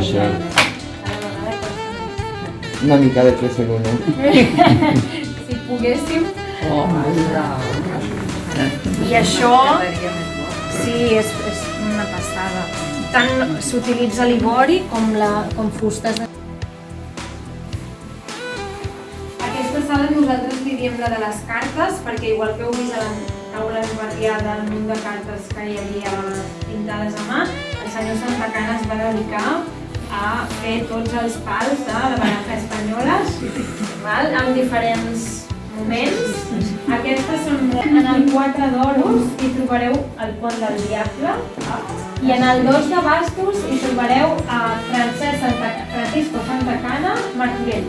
això. Una mica de 3 segons. Si poguéssim. I això, sí, és una passada. Tant s'utilitza l'ivori com fustes de... Aquesta sala nosaltres li diem la de les cartes, perquè igual que heu vist a la taula esbarriada el munt de cartes que hi havia pintades a mà, el senyor Santacana es va dedicar a fer tots els pals de la baraja espanyoles, amb diferents moments. Aquestes són en el 4 d'oros hi trobareu el pont del diable i en el 2 de bastos hi trobareu a Francisco Santacana Martorell.